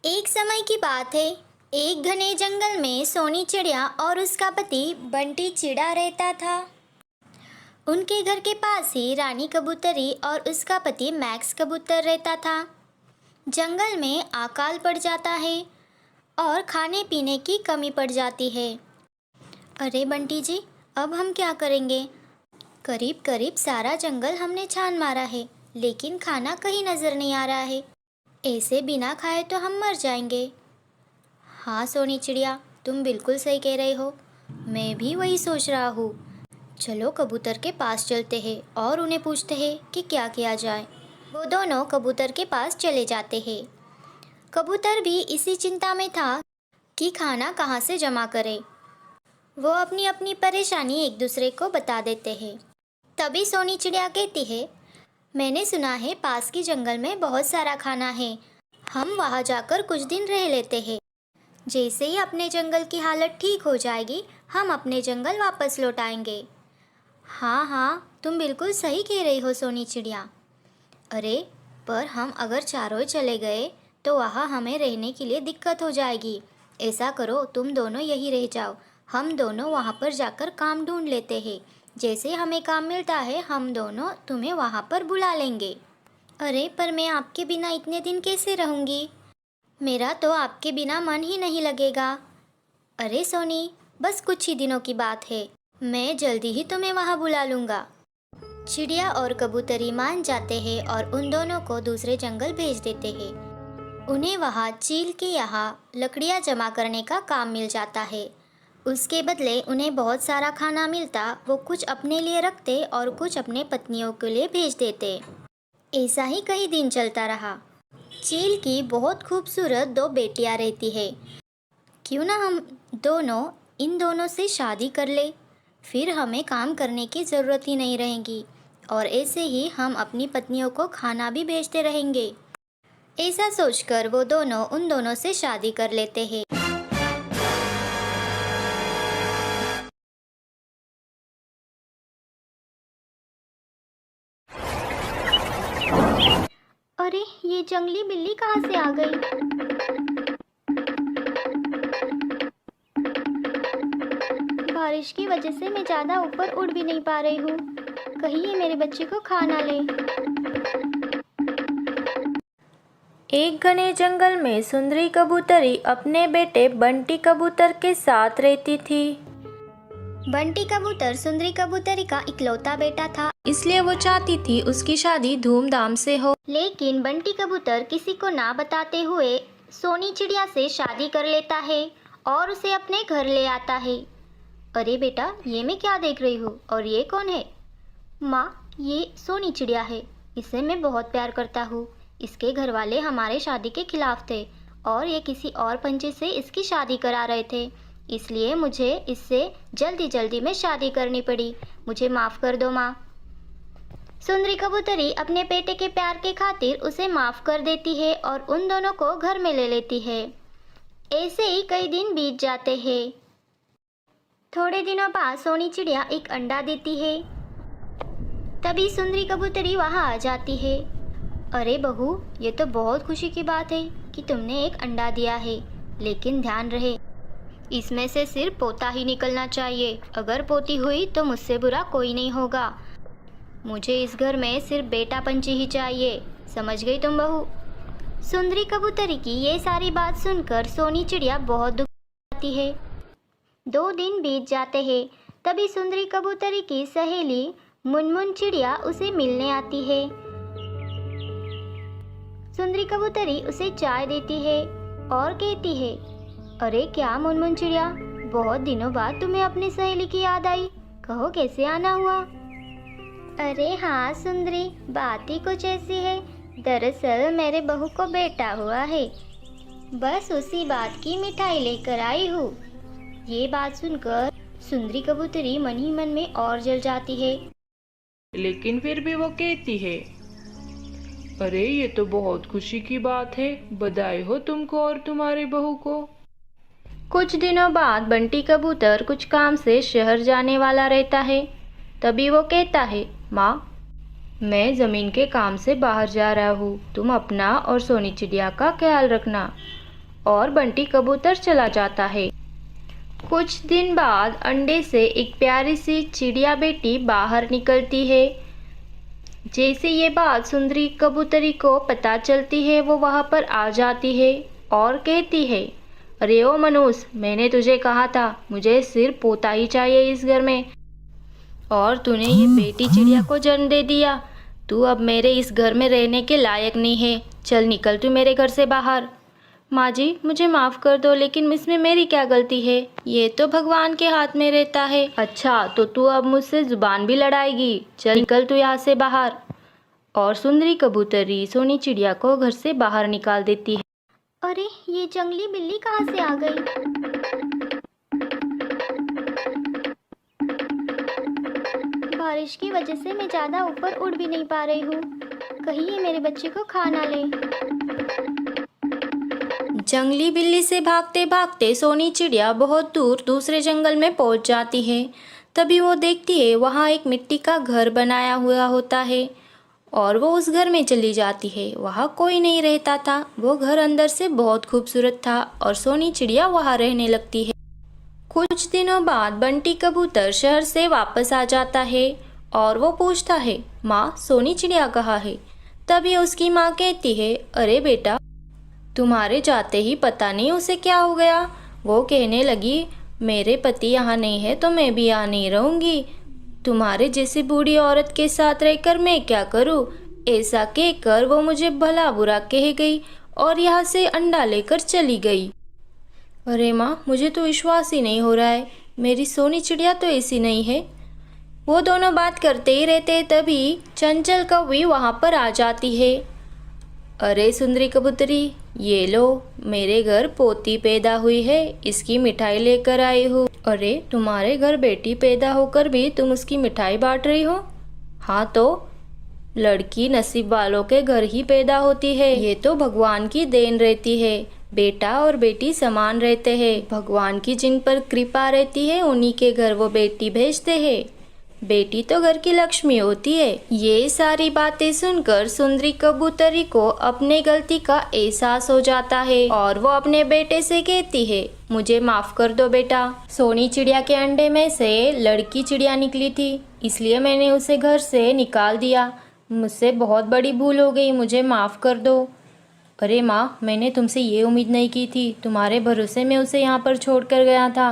एक समय की बात है। एक घने जंगल में सोनी चिड़िया और उसका पति बंटी चिड़ा रहता था। उनके घर के पास ही रानी कबूतरी और उसका पति मैक्स कबूतर रहता था। जंगल में अकाल पड़ जाता है और खाने पीने की कमी पड़ जाती है। अरे बंटी जी, अब हम क्या करेंगे? करीब करीब सारा जंगल हमने छान मारा है, लेकिन खाना कहीं नज़र नहीं आ रहा है। ऐसे बिना खाए तो हम मर जाएंगे। हाँ सोनी चिड़िया, तुम बिल्कुल सही कह रहे हो। मैं भी वही सोच रहा हूँ। चलो कबूतर के पास चलते हैं और उन्हें पूछते हैं कि क्या किया जाए। वो दोनों कबूतर के पास चले जाते हैं। कबूतर भी इसी चिंता में था कि खाना कहाँ से जमा करे। वो अपनी अपनी परेशानी एक दूसरे को बता देते हैं। तभी सोनी चिड़िया कहती है, मैंने सुना है पास की जंगल में बहुत सारा खाना है। हम वहाँ जाकर कुछ दिन रह लेते हैं। जैसे ही अपने जंगल की हालत ठीक हो जाएगी, हम अपने जंगल वापस लौट आएंगे। हाँ हाँ, तुम बिल्कुल सही कह रही हो सोनी चिड़िया। अरे पर हम अगर चारों चले गए तो वहाँ हमें रहने के लिए दिक्कत हो जाएगी। ऐसा करो, तुम दोनों यहीं रह जाओ। हम दोनों वहाँ पर जाकर काम ढूंढ लेते हैं। जैसे हमें काम मिलता है, हम दोनों तुम्हें वहाँ पर बुला लेंगे। अरे पर मैं आपके बिना इतने दिन कैसे रहूँगी? मेरा तो आपके बिना मन ही नहीं लगेगा। अरे सोनी, बस कुछ ही दिनों की बात है। मैं जल्दी ही तुम्हें वहाँ बुला लूँगा। चिड़िया और कबूतरी मान जाते हैं और उन दोनों को दूसरे जंगल भेज देते हैं। उन्हें वहाँ चील के यहाँ लकड़ियाँ जमा करने का काम मिल जाता है। उसके बदले उन्हें बहुत सारा खाना मिलता। वो कुछ अपने लिए रखते और कुछ अपने पत्नियों के लिए भेज देते। ऐसा ही कई दिन चलता रहा। चील की बहुत खूबसूरत दो बेटियां रहती है। क्यों ना हम दोनों इन दोनों से शादी कर ले, फिर हमें काम करने की ज़रूरत ही नहीं रहेगी और ऐसे ही हम अपनी पत्नियों को खाना भी भेजते रहेंगे। ऐसा सोचकर वो दोनों उन दोनों से शादी कर लेते हैं। अरे ये जंगली बिल्ली कहाँ से आ गई? बारिश की वजह से मैं ज़्यादा ऊपर उड़ भी नहीं पा रही हूँ। कहीं ये मेरे बच्चे को खा ना ले। एक घने जंगल में सुंदरी कबूतरी अपने बेटे बंटी कबूतर के साथ रहती थी। बंटी कबूतर सुंदरी कबूतरी का इकलौता बेटा था, इसलिए वो चाहती थी उसकी शादी धूमधाम से हो। लेकिन बंटी कबूतर किसी को ना बताते हुए सोनी चिड़िया से शादी कर लेता है और उसे अपने घर ले आता है। अरे बेटा, ये मैं क्या देख रही हूँ और ये कौन है? माँ, ये सोनी चिड़िया है। इसे मैं बहुत प्यार करता हूँ। इसके घर वाले हमारे शादी के खिलाफ थे और ये किसी और पंछी से इसकी शादी करा रहे थे, इसलिए मुझे इससे जल्दी जल्दी में शादी करनी पड़ी। मुझे माफ़ कर दो माँ। सुंदरी कबूतरी अपने बेटे के प्यार के खातिर उसे माफ़ कर देती है और उन दोनों को घर में ले लेती है। ऐसे ही कई दिन बीत जाते हैं। थोड़े दिनों बाद सोनी चिड़िया एक अंडा देती है। तभी सुंदरी कबूतरी वहाँ आ जाती है। अरे बहू, ये तो बहुत खुशी की बात है कि तुमने एक अंडा दिया है, लेकिन ध्यान रहे इसमें से सिर्फ पोता ही निकलना चाहिए। अगर पोती हुई तो मुझसे बुरा कोई नहीं होगा। मुझे इस घर में सिर्फ बेटा पंछी ही चाहिए। समझ गई तुम बहू? सुंदरी कबूतरी की ये सारी बात सुनकर सोनी चिड़िया बहुत दुखी होती है। 2 दिन बीत जाते हैं। तभी सुंदरी कबूतरी की सहेली मुनमुन चिड़िया उसे मिलने आती है। सुंदरी कबूतरी उसे चाय देती है और कहती है, अरे क्या मुनमुन चिड़िया, बहुत दिनों बाद तुम्हें अपनी सहेली की याद आई। कहो कैसे आना हुआ? अरे हाँ सुंदरी, बात ही कुछ ऐसी है। दरअसल मेरे बहू को बेटा हुआ है, बस उसी बात की मिठाई लेकर आई हूँ। ये बात सुनकर सुंदरी कबूतरी मन ही मन में और जल जाती है। लेकिन फिर भी वो कहती है, अरे ये तो बहुत खुशी की बात है। बधाई हो तुमको और तुम्हारे बहू को। कुछ दिनों बाद बंटी कबूतर कुछ काम से शहर जाने वाला रहता है। तभी वो कहता है, माँ, मैं ज़मीन के काम से बाहर जा रहा हूँ। तुम अपना और सोनी चिड़िया का ख्याल रखना। और बंटी कबूतर चला जाता है। कुछ दिन बाद अंडे से एक प्यारी सी चिड़िया बेटी बाहर निकलती है। जैसे ये बात सुंदरी कबूतरी को पता चलती है, वो वहाँ पर आ जाती है और कहती है, अरे ओ मनुष्य, मैंने तुझे कहा था मुझे सिर्फ पोता ही चाहिए इस घर में, और तूने ये बेटी चिड़िया को जन्म दे दिया। तू अब मेरे इस घर में रहने के लायक नहीं है। चल निकल तू मेरे घर से बाहर। माँ जी, मुझे माफ़ कर दो, लेकिन इसमें मेरी क्या गलती है? ये तो भगवान के हाथ में रहता है। अच्छा, तो तू अब मुझसे ज़ुबान भी लड़ाएगी? चल निकल तू यहाँ से बाहर। और सुंदरी कबूतरी सोनी चिड़िया को घर से बाहर निकाल देती है। अरे ये जंगली बिल्ली कहाँ से आ गई? बारिश की वजह से मैं ज़्यादा ऊपर उड़ भी नहीं पा रही हूँ। कहीं ये मेरे बच्चे को खा ना ले। जंगली बिल्ली से भागते भागते सोनी चिड़िया बहुत दूर दूसरे जंगल में पहुंच जाती है। तभी वो देखती है वहाँ एक मिट्टी का घर बनाया हुआ होता है और वो उस घर में चली जाती है। वहाँ कोई नहीं रहता था। वो घर अंदर से बहुत खूबसूरत था और सोनी चिड़िया वहाँ रहने लगती है। कुछ दिनों बाद बंटी कबूतर शहर से वापस आ जाता है और वो पूछता है, माँ, सोनी चिड़िया कहाँ है? तभी उसकी माँ कहती है, अरे बेटा, तुम्हारे जाते ही पता नहीं उसे क्या हो गया। वो कहने लगी, मेरे पति यहाँ नहीं है तो मैं भी यहाँ नहीं रहूँगी। तुम्हारे जैसी बूढ़ी औरत के साथ रहकर मैं क्या करूँ? ऐसा कहकर वो मुझे भला बुरा कह गई और यहाँ से अंडा लेकर चली गई। अरे माँ, मुझे तो विश्वास ही नहीं हो रहा है। मेरी सोनी चिड़िया तो ऐसी नहीं है। वो दोनों बात करते ही रहते, तभी चंचल कौवी वहाँ पर आ जाती है। अरे सुंदरी कबूतरी, ये लो, मेरे घर पोती पैदा हुई है, इसकी मिठाई लेकर आई हूँ। अरे तुम्हारे घर बेटी पैदा होकर भी तुम उसकी मिठाई बांट रही हो? हाँ तो लड़की नसीब वालों के घर ही पैदा होती है। ये तो भगवान की देन रहती है। बेटा और बेटी समान रहते हैं। भगवान की जिन पर कृपा रहती है उन्हीं के घर वो बेटी भेजते हैं। बेटी तो घर की लक्ष्मी होती है। ये सारी बातें सुनकर सुंदरी कबूतरी को अपने गलती का एहसास हो जाता है और वो अपने बेटे से कहती है, मुझे माफ कर दो बेटा। सोनी चिड़िया के अंडे में से लड़की चिड़िया निकली थी, इसलिए मैंने उसे घर से निकाल दिया। मुझसे बहुत बड़ी भूल हो गई, मुझे माफ़ कर दो। अरे माँ, मैंने तुमसे ये उम्मीद नहीं की थी। तुम्हारे भरोसे में उसे यहाँ पर छोड़ कर गया था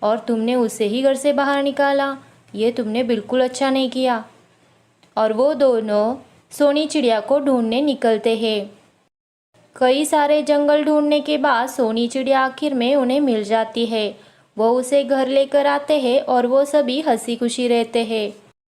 और तुमने उसे ही घर से बाहर निकाला। ये तुमने बिल्कुल अच्छा नहीं किया। और वो दोनों सोनी चिड़िया को ढूंढने निकलते हैं। कई सारे जंगल ढूंढने के बाद सोनी चिड़िया आखिर में उन्हें मिल जाती है। वो उसे घर लेकर आते हैं और वो सभी हंसी खुशी रहते हैं।